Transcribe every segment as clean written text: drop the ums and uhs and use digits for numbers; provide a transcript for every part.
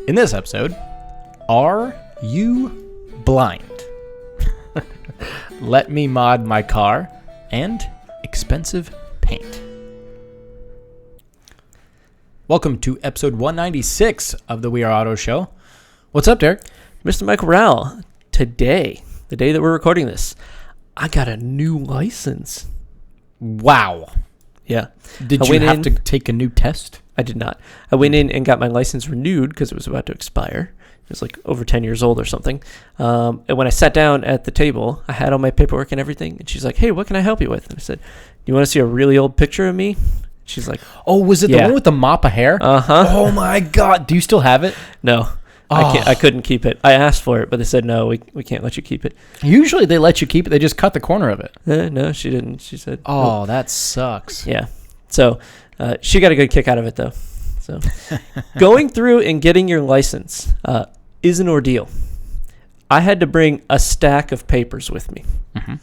In this episode, are you blind? Let me mod my car and expensive paint. Welcome to episode 196 of the We Are Auto Show. What's up, Derek? Mr. Michael Rowell, today, the day that we're recording this, I got a new license. Wow. Yeah. Did you have to take a new test? I did not. I went in and got my license renewed because it was about to expire. It was like over 10 years old or something. And when I sat down at the table, I had all my paperwork and everything. And she's like, hey, what can I help you with? And I said, you want to see a really old picture of me? She's like, oh, was it the one with the mop of hair? Uh-huh. Oh, my God. Do you still have it? No. Oh. I couldn't keep it. I asked for it, but they said, no, we can't let you keep it. Usually they let you keep it. They just cut the corner of it. No, she didn't. She said, oh, nope. That sucks. Yeah. So she got a good kick out of it, though. So going through and getting your license is an ordeal. I had to bring a stack of papers with me. Mm-hmm.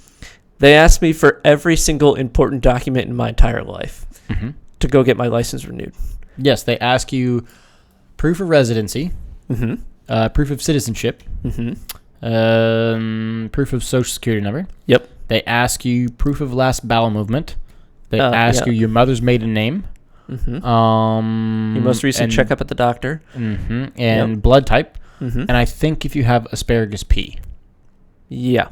They asked me for every single important document in my entire life to go get my license renewed. Yes, they ask you proof of residency, proof of citizenship, proof of social security number. Yep. They ask you proof of last bowel movement. They ask you your mother's maiden name. Your most recent checkup at the doctor. And blood type. And I think if you have asparagus P. Yeah.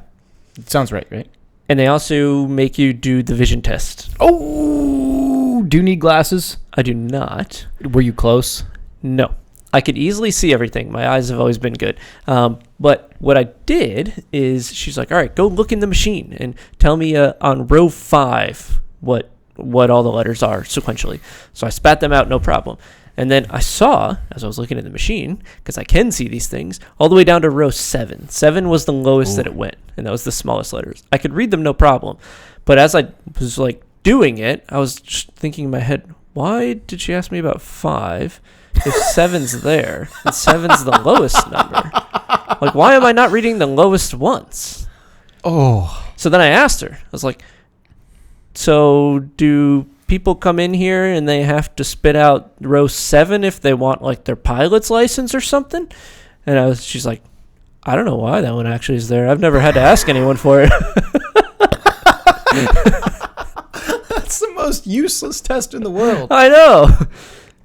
It sounds right? And they also make you do the vision test. Oh, do you need glasses? I do not. Were you close? No. I could easily see everything. My eyes have always been good. But what I did is she's like, all right, go look in the machine and tell me on row 5 what all the letters are sequentially. So I spat them out, no problem. And then I saw, as I was looking at the machine, because I can see these things, all the way down to row 7. 7 was the lowest that it went, and that was the smallest letters. I could read them, no problem. But as I was doing it, I was just thinking in my head, why did she ask me about 5 if 7's there and 7's the lowest number? Why am I not reading the lowest ones? Oh. So then I asked her. I was like, so do people come in here and they have to spit out row 7 if they want their pilot's license or something? And she's like, I don't know why that one actually is there. I've never had to ask anyone for it. That's the most useless test in the world. I know.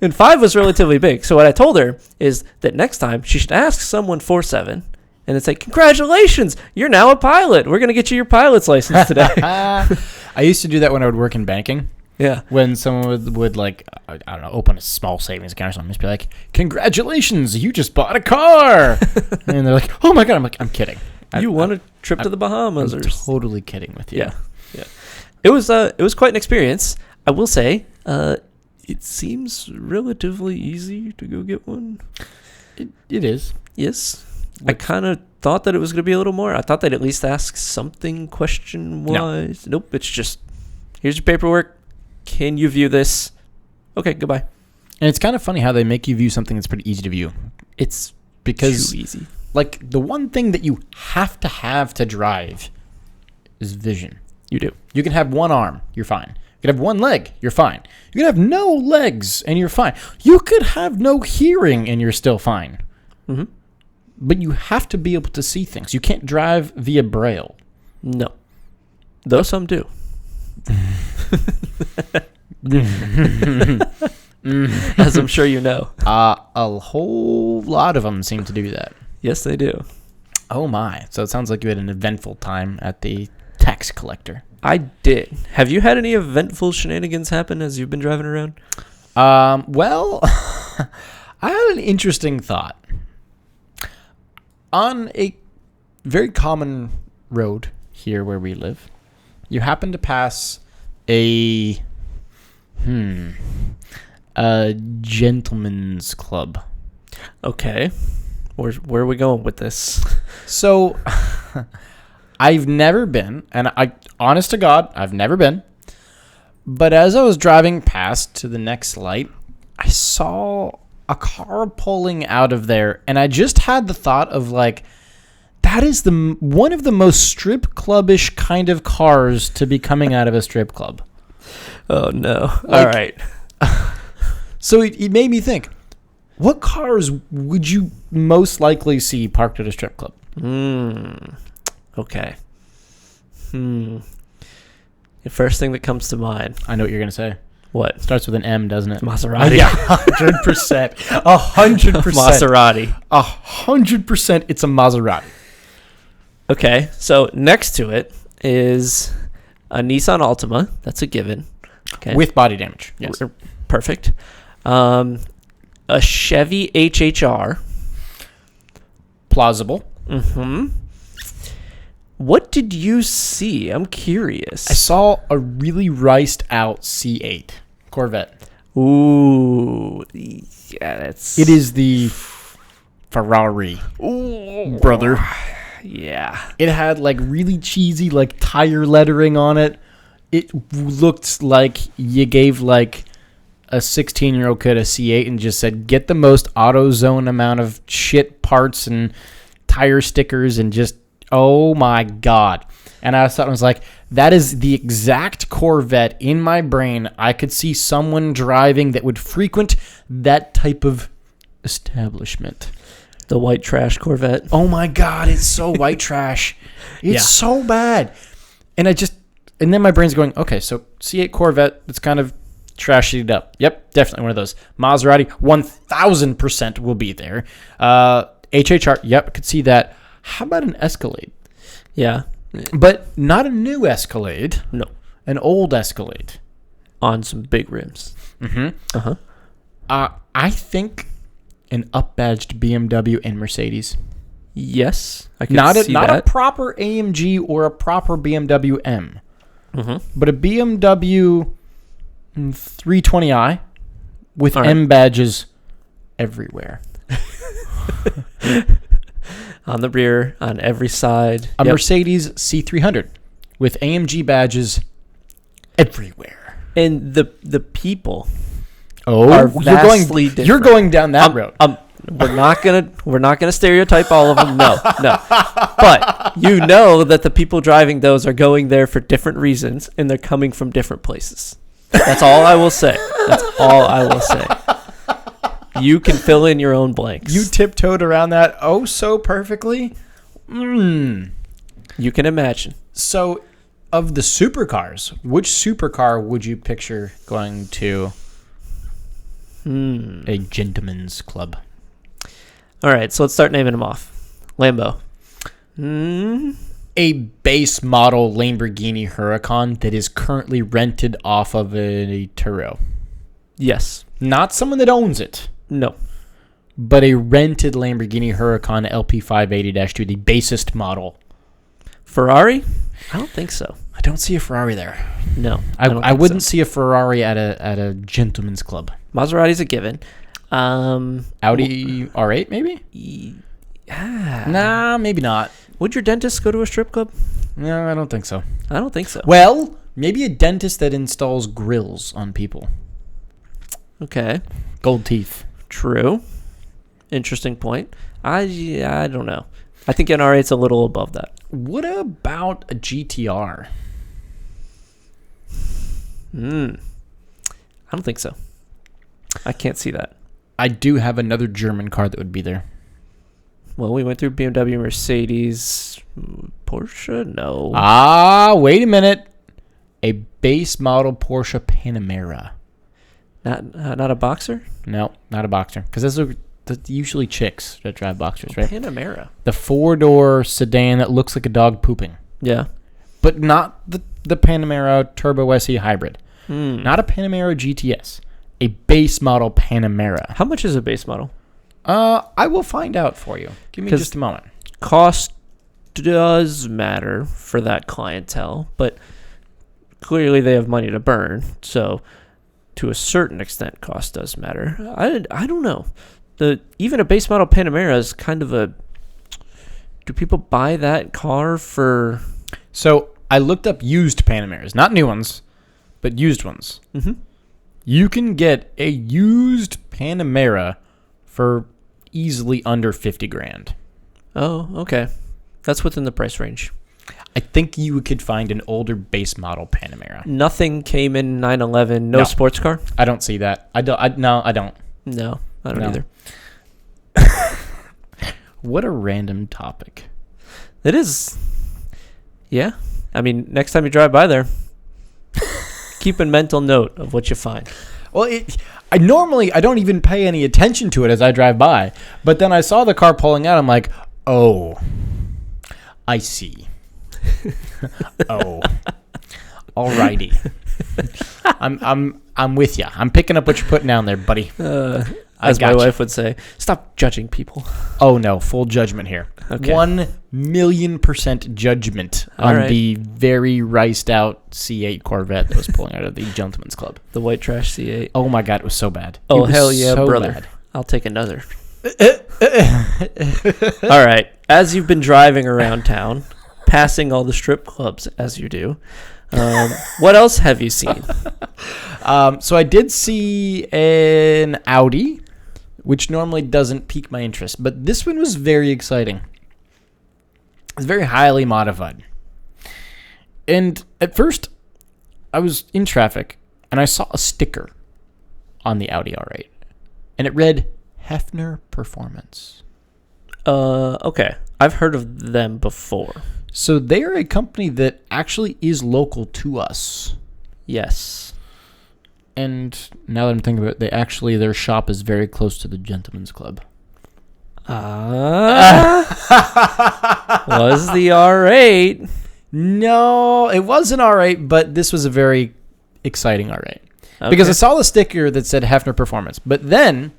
And 5 was relatively big. So what I told her is that next time she should ask someone for 7. And it's like, congratulations, you're now a pilot. We're going to get you your pilot's license today. I used to do that when I would work in banking. Yeah. When someone would I don't know, open a small savings account or something, just be like, congratulations, you just bought a car. And they're like, oh my God. I'm like, I'm kidding. You want a trip to the Bahamas? I'm totally kidding with you. Yeah. It was quite an experience. I will say, it seems relatively easy to go get one. It is. Yes. I kind of thought that it was going to be a little more. I thought they'd at least ask something question-wise. Nope, it's just, here's your paperwork. Can you view this? Okay, goodbye. And it's kind of funny how they make you view something that's pretty easy to view. It's because too easy. The one thing that you have to drive is vision. You do. You can have one arm, you're fine. You can have one leg, you're fine. You can have no legs, and you're fine. You could have no hearing, and you're still fine. Mm-hmm. But you have to be able to see things. You can't drive via Braille. No. Though some do. As I'm sure you know. A whole lot of them seem to do that. Yes, they do. Oh, my. So it sounds like you had an eventful time at the tax collector. I did. Have you had any eventful shenanigans happen as you've been driving around? Well, I had an interesting thought. On a very common road here where we live, you happen to pass a gentleman's club. Okay. Where are we going with this? So, I've never been, and honest to God, I've never been. But as I was driving past to the next light, I saw a car pulling out of there, and I just had the thought of that is one of the most strip clubbish kind of cars to be coming out of a strip club. Oh no! All right. So it made me think: What cars would you most likely see parked at a strip club? Okay. The first thing that comes to mind. I know what you're going to say. What? Starts with an M, doesn't it? Maserati. Yeah, 100%. 100%. Maserati. 100% it's a Maserati. Okay, so next to it is a Nissan Altima. That's a given. Okay. With body damage. Yes. Perfect. A Chevy HHR. Plausible. Mm-hmm. What did you see? I'm curious. I saw a really riced out C8 Corvette. Ooh. Yeah, that's... It is the Ferrari. Ooh. Brother. Yeah. It had like really cheesy like tire lettering on it. It looked like you gave like a 16-year-old kid a C8 and just said, get the most AutoZone amount of shit parts and tire stickers and just, oh my God. And I thought, I was like, that is the exact Corvette in my brain I could see someone driving that would frequent that type of establishment. The white trash Corvette. Oh my God, it's so white trash. It's so bad. And then my brain's going, okay, so C8 Corvette, it's kind of trashied up. Yep, definitely one of those. Maserati, 1,000% will be there. HHR, yep, could see that. How about an Escalade? Yeah. But not a new Escalade. No. An old Escalade. On some big rims. Mm-hmm. Uh-huh. I think an up-badged BMW and Mercedes. Yes, I can see not that. a proper AMG or a proper BMW M. Mm-hmm. But a BMW 320i with All right. M badges everywhere. On the rear, on every side. A Mercedes C300 with AMG badges everywhere. And the people Oh, are vastly different. You're going down that road. We're not gonna stereotype all of them. No. But you know that the people driving those are going there for different reasons, and they're coming from different places. That's all I will say. You can fill in your own blanks. You tiptoed around that oh so perfectly. You can imagine. So, of the supercars, which supercar would you picture going to a gentleman's club? All right, so let's start naming them off. Lambo. A base model Lamborghini Huracan that is currently rented off of a Turo. Yes. Not someone that owns it, No. but a rented Lamborghini Huracan LP580-2, the basest model. Ferrari? I don't think so. I don't see a Ferrari there. No. I wouldn't see a Ferrari at a gentleman's club. Maserati's a given. Audi R8 maybe? Nah, maybe not. Would your dentist go to a strip club? No, I don't think so. I don't think so. Well, maybe a dentist that installs grills on people. Okay. Gold teeth. True. Interesting point. I don't know. I think an R8's a little above that. What about a GTR? I don't think so. I can't see that. I do have another German car that would be there. Well, we went through BMW, Mercedes, Porsche? No. Wait a minute. A base model Porsche Panamera. Not a Boxer? No, not a Boxer. Because those are usually chicks that drive Boxers, right? Panamera. The four-door sedan that looks like a dog pooping. Yeah. But not the Panamera Turbo SE Hybrid. Hmm. Not a Panamera GTS. A base model Panamera. How much is a base model? I will find out for you. Give me just a moment. Cost does matter for that clientele, but clearly they have money to burn, so to a certain extent cost does matter. I don't know. Even a base model Panamera is kind of a... Do people buy that car for... So I looked up used Panameras. Not new ones, but used ones. Mm-hmm. You can get a used Panamera for easily under 50 grand. Oh, okay. That's within the price range. I think you could find an older base model Panamera. Nothing came in 911. No sports car? I don't see that. I don't. No. I don't No. either. What a random topic. It is. Yeah. I mean, next time you drive by there, keep a mental note of what you find. Well, I don't even pay any attention to it as I drive by. But then I saw the car pulling out. I'm like, oh, I see. Oh, alrighty. I'm with you. I'm picking up what you're putting down there, buddy. As my gotcha. wife would say, stop judging people. Oh no, full judgment here. Okay. 1,000,000% judgment All on right. the very riced out C8 Corvette that was pulling out of the Gentleman's Club. The white trash C8. Oh my God, it was so bad. Oh, It was hell yeah, so brother. bad. I'll take another. All right. As you've been driving around town, passing all the strip clubs as you do, what else have you seen? So I did see an Audi, which normally doesn't pique my interest, but this one was very exciting. It's very highly modified. And at first, I was in traffic, and I saw a sticker on the Audi R8, and it read Hefner Performance. Okay. I've heard of them before. So they are a company that actually is local to us. Yes. And now that I'm thinking about it, their shop is very close to the Gentleman's Club. Was the R8? No, it was an R8, but this was a very exciting R8. Because I saw the sticker that said Hefner Performance. But then,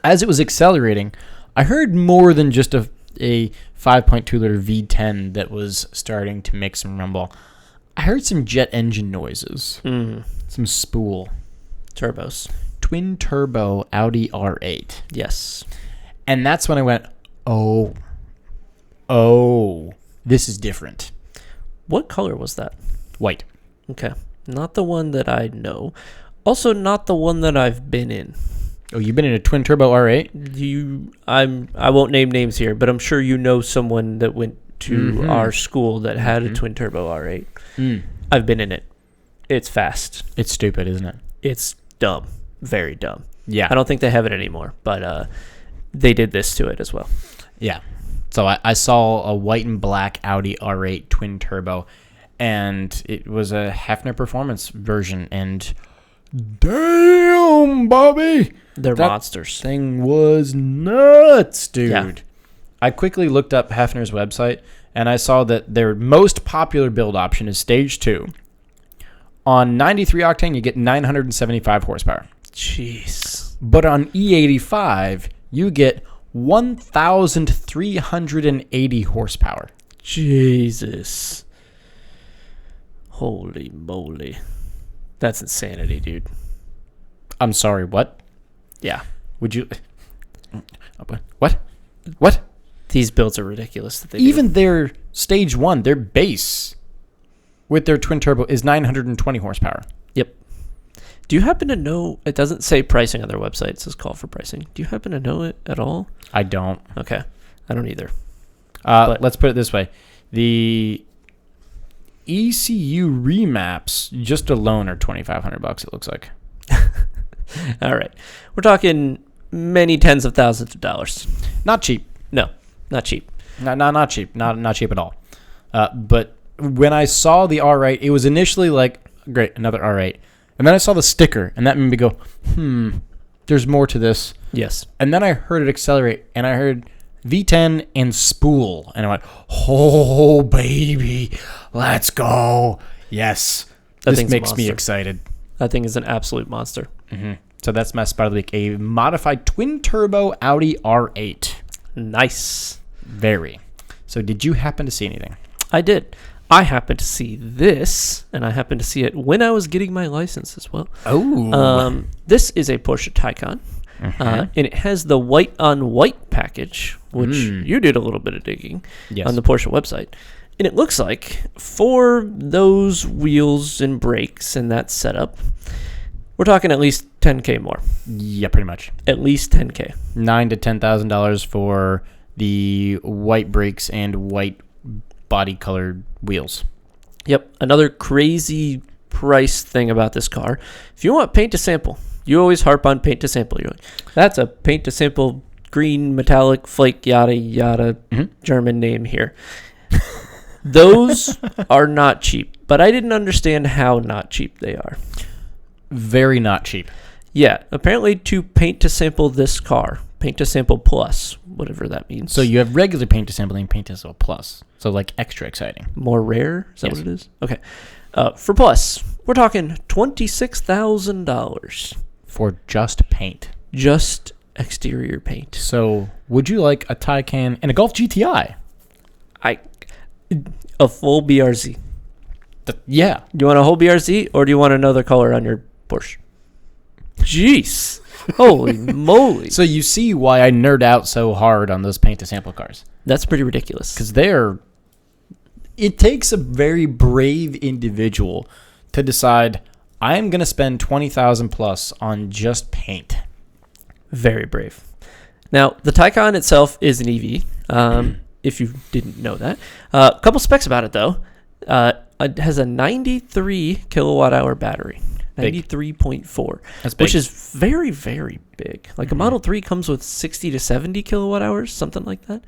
as it was accelerating, I heard more than just a 5.2-liter V10 that was starting to make some rumble. I heard some jet engine noises. Some spool. Turbos. Twin turbo Audi R8. Yes. And that's when I went, oh, this is different. What color was that? White. Okay. Not the one that I know. Also, not the one that I've been in. Oh, you've been in a twin turbo R8? I won't name names here, but I'm sure you know someone that went to our school that had a twin turbo R8. I've been in it. It's fast. It's stupid, isn't it? It's dumb. Very dumb. Yeah. I don't think they have it anymore, but they did this to it as well. Yeah. So I saw a white and black Audi R8 twin turbo, and it was a Hefner Performance version, and damn, Bobby! They're That monsters. Thing was nuts, dude. Yeah. I quickly looked up Hefner's website, and I saw that their most popular build option is Stage 2. On 93 octane, you get 975 horsepower. Jeez. But on E85, you get 1,380 horsepower. Jesus. Holy moly. That's insanity, dude. I'm sorry, what? Yeah. Would you... What? What? These builds are ridiculous that they Even their Stage 1, their base with their twin turbo is 920 horsepower. Yep. Do you happen to know, it doesn't say pricing on their website, it says call for pricing. Do you happen to know it at all? I don't. Okay. I don't either. Let's put it this way. The ECU remaps just alone are $2,500, it looks like. All right. We're talking many tens of thousands of dollars. Not cheap. No, not cheap. Not cheap. Not cheap at all. But when I saw the R8, it was initially like, great, another R8. And then I saw the sticker, and that made me go, there's more to this. Yes. And then I heard it accelerate, and I heard V10 and spool. And I went, oh, baby, let's go. Yes. That This thing's a makes me monster. excited. That thing is an absolute monster. So that's my spot of the week, a modified twin-turbo Audi R8. Nice. Very. So did you happen to see anything? I did. I happened to see this, and I happened to see it when I was getting my license as well. Oh. This is a Porsche Taycan, and it has the white-on-white package, which you did a little bit of digging on the Porsche website. And it looks like for those wheels and brakes and that setup, we're talking at least $10K more. Yeah, pretty much. At least $10K. $9,000 to $10,000 for the white brakes and white body-colored wheels. Yep. Another crazy price thing about this car. If you want paint to sample, You always harp on paint to sample. You're like, that's a paint to sample green metallic flake yada yada German name here. Those are not cheap, but I didn't understand how not cheap they are. Very not cheap. Yeah, apparently to paint to sample this car, paint to sample plus, whatever that means. So you have regular paint to sample and paint to sample plus. So like extra exciting. More rare? Is that what it is? Okay. For plus, we're talking $26,000. For just paint. Just exterior paint. So would you like a Taycan and a Golf GTI? A full BRZ. Yeah. Do you want a whole BRZ or do you want another color on your Porsche? Jeez. Holy moly. So you see why I nerd out so hard on those paint to sample cars. That's pretty ridiculous. Because it takes a very brave individual to decide, I'm going to spend $20,000 plus on just paint. Very brave. Now, the Taycan itself is an EV. If you didn't know that. A couple specs about it, though. It has a 93 kilowatt hour battery. 93.4. That's big. Which is very, very big. Like a Model 3 comes with 60 to 70 kilowatt hours, something like that.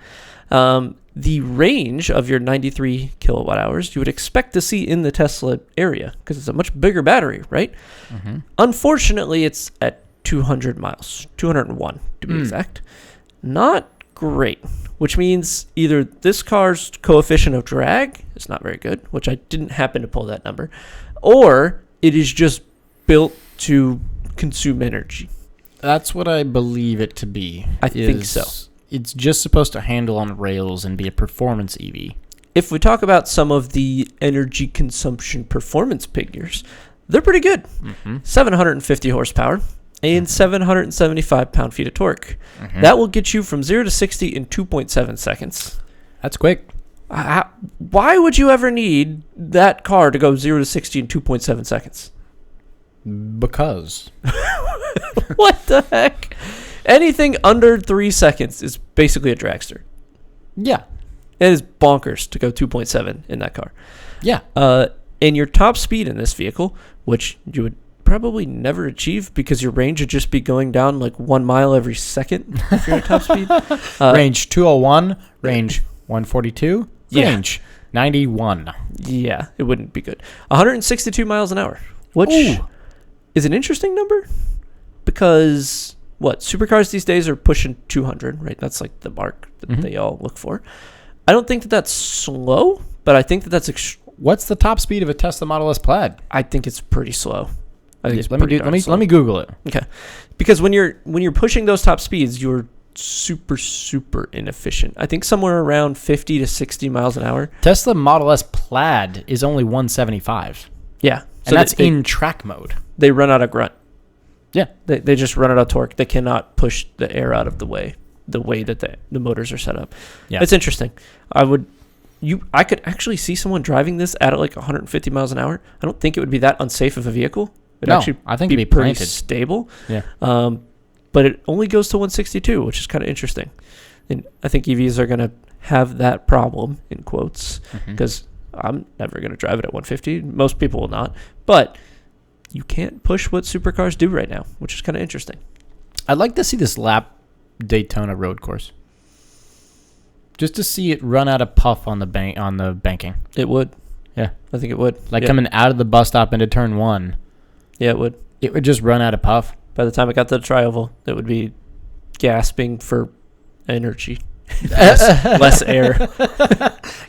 The range of your 93 kilowatt hours you would expect to see in the Tesla area because it's a much bigger battery, right? Mm-hmm. Unfortunately, it's at 200 miles. 201 to be exact. Not great, which means either this car's coefficient of drag is not very good, which I didn't happen to pull that number, or it is just built to consume energy. That's what I believe it to be. I think so. It's just supposed to handle on rails and be a performance EV. If we talk about some of the energy consumption performance figures, they're pretty good. 750 horsepower and 775 pound-feet of torque. That will get you from 0 to 60 in 2.7 seconds. That's quick. Why would you ever need that car to go 0 to 60 in 2.7 seconds? Because. What the heck? Anything under 3 seconds is basically a dragster. Yeah. It is bonkers to go 2.7 in that car. Yeah. And your top speed in this vehicle, which you would probably never achieve because your range would just be going down like 1 mile every second if you're at top speed. Range 201, range 142, range 91. Yeah, it wouldn't be good. 162 miles an hour, which is an interesting number because supercars these days are pushing 200, right? That's like the mark that they all look for. I don't think that that's slow, but I think that that's What's the top speed of a Tesla Model S Plaid? I think it's pretty slow. Let me Google it. Okay, because when you're pushing those top speeds, you're super inefficient. I think somewhere around 50 to 60 miles an hour. Tesla Model S Plaid is only 175. Yeah, and that's in track mode. They run out of grunt. Yeah, they just run out of torque. They cannot push the air out of the way that the motors are set up. Yeah, it's interesting. I could actually see someone driving this at like 150 miles an hour. I don't think it would be that unsafe of a vehicle. I think it'd be pretty stable. Yeah. But it only goes to 162, which is kind of interesting. And I think EVs are going to have that problem, in quotes, because I'm never going to drive it at 150. Most people will not. But you can't push what supercars do right now, which is kind of interesting. I'd like to see this lap Daytona road course. Just to see it run out of puff on the banking. It would. Yeah. I think it would. Coming out of the bus stop into turn 1. Yeah, it would. It would just run out of puff. By the time it got to the tri-oval, it would be gasping for energy. less air.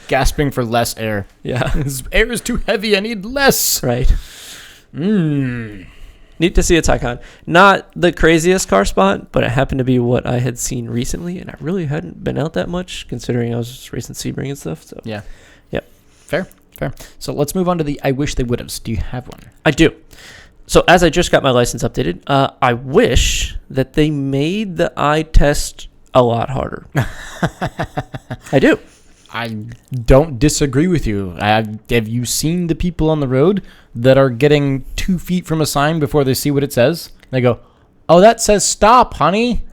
Gasping for less air. Yeah. This air is too heavy. I need less. Right. Neat to see a Taycan. Not the craziest car spot, but it happened to be what I had seen recently, and I really hadn't been out that much, considering I was just racing Sebring and stuff. So yeah. Yep. Fair. So let's move on to the I wish they would have. Do you have one? I do. So as I just got my license updated, I wish that they made the eye test a lot harder. I do. I don't disagree with you. Have you seen the people on the road that are getting 2 feet from a sign before they see what it says? They go, "Oh, that says stop, honey."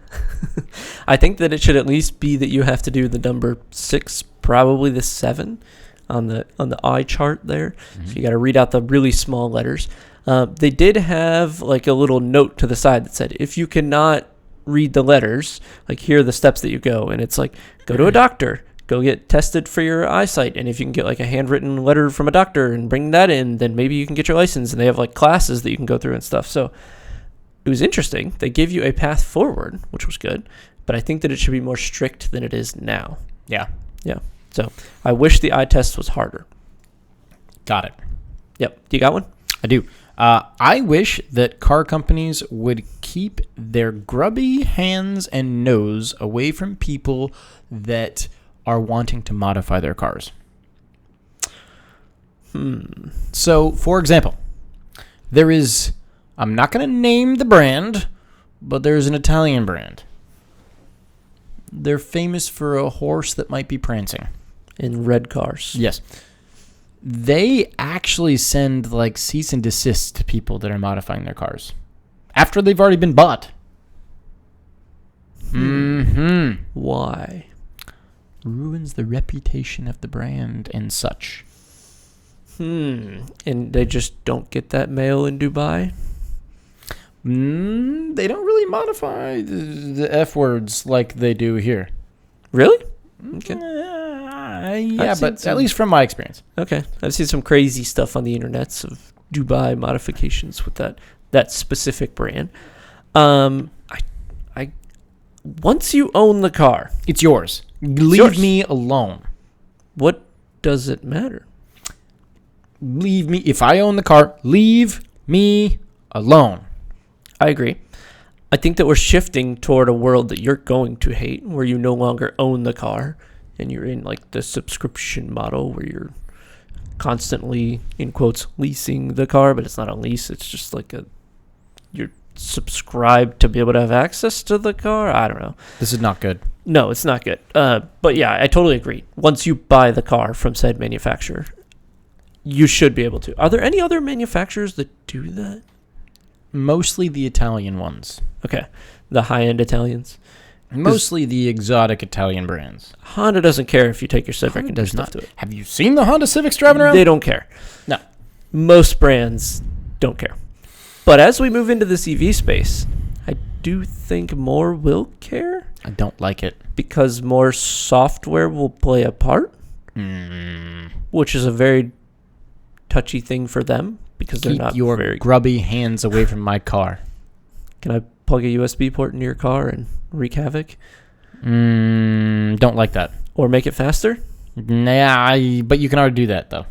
I think that it should at least be that you have to do the number 6, probably the 7 on the eye chart there. So you got to read out the really small letters. They did have like a little note to the side that said, if you cannot read the letters, like here are the steps that you go. And it's like, go to a doctor, go get tested for your eyesight. And if you can get like a handwritten letter from a doctor and bring that in, then maybe you can get your license. And they have like classes that you can go through and stuff. So it was interesting. They gave you a path forward, which was good. But I think that it should be more strict than it is now. Yeah. Yeah. So I wish the eye test was harder. Got it. Yep. Do you got one? I do. I wish that car companies would keep their grubby hands and nose away from people that are wanting to modify their cars. So, for example, there is, I'm not going to name the brand, but there's an Italian brand. They're famous for a horse that might be prancing. In red cars. Yes. They actually send like cease and desist to people that are modifying their cars after they've already been bought. Why? Ruins the reputation of the brand and such. And they just don't get that mail in Dubai? They don't really modify the F words like they do here. Really? Okay. Yeah, but at least from my experience. Okay. I've seen some crazy stuff on the internets of Dubai modifications with that specific brand. I once you own the car, it's yours. Leave me alone. What does it matter? Leave me. If I own the car, leave me alone. I agree. I think that we're shifting toward a world that you're going to hate, where you no longer own the car and you're in like the subscription model where you're constantly, in quotes, leasing the car, but it's not a lease. It's just like you're subscribed to be able to have access to the car. I don't know. This is not good. No, it's not good. But yeah, I totally agree. Once you buy the car from said manufacturer, you should be able to. Are there any other manufacturers that do that? Mostly the Italian ones. Okay. The high-end Italians? Mostly the exotic Italian brands. Honda doesn't care if you take your Civic and do does stuff not. to it. Have you seen the Honda Civics driving around? They don't care. No. Most brands don't care. But as we move into this EV space, I do think more will care. I don't like it. Because more software will play a part. Which is a very touchy thing for them. Because they're not your very grubby hands away from my car. Can I plug a USB port into your car and wreak havoc? Don't like that. Or make it faster? Nah, but you can already do that, though.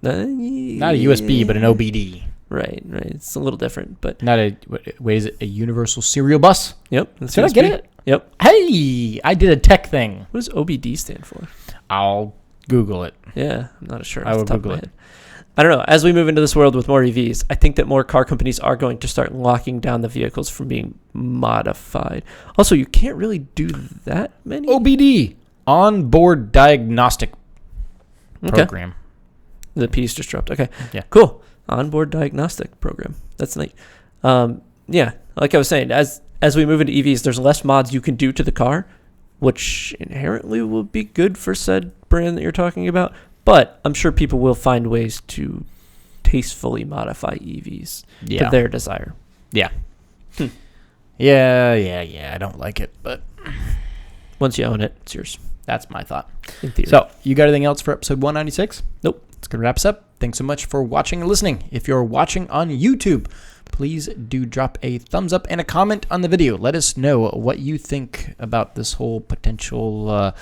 Not a USB, but an OBD. Right. It's a little different, but... Not a... Wait, is it a universal serial bus? Yep. Did I get it? Yep. Hey! I did a tech thing. What does OBD stand for? I'll Google it. Yeah, I'm not sure. I will Google it. I don't know. As we move into this world with more EVs, I think that more car companies are going to start locking down the vehicles from being modified. Also, you can't really do that many. OBD, on-board diagnostic program. Okay. The P's just dropped. Okay. Yeah. Cool. On-board diagnostic program. That's neat. Yeah. Like I was saying, as we move into EVs, there's less mods you can do to the car, which inherently will be good for said brand that you're talking about. But I'm sure people will find ways to tastefully modify EVs to their desire. Yeah. Yeah. I don't like it, but once you own it, it's yours. That's my thought. In theory. So, you got anything else for episode 196? Nope. It's going to wrap us up. Thanks so much for watching and listening. If you're watching on YouTube, please do drop a thumbs up and a comment on the video. Let us know what you think about this whole potential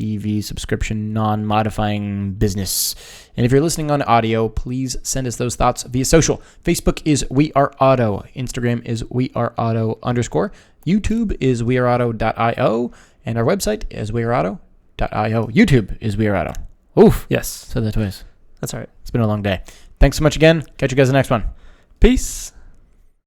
EV subscription non-modifying business. And if you're listening on audio, please send us those thoughts via social. Facebook is We Are Auto. Instagram is We Are Auto _. YouTube is weareauto.io. And our website is weareauto.io. YouTube is We Are Auto. Oof. Yes. Said that twice. That's all right. It's been a long day. Thanks so much again. Catch you guys in the next one. Peace.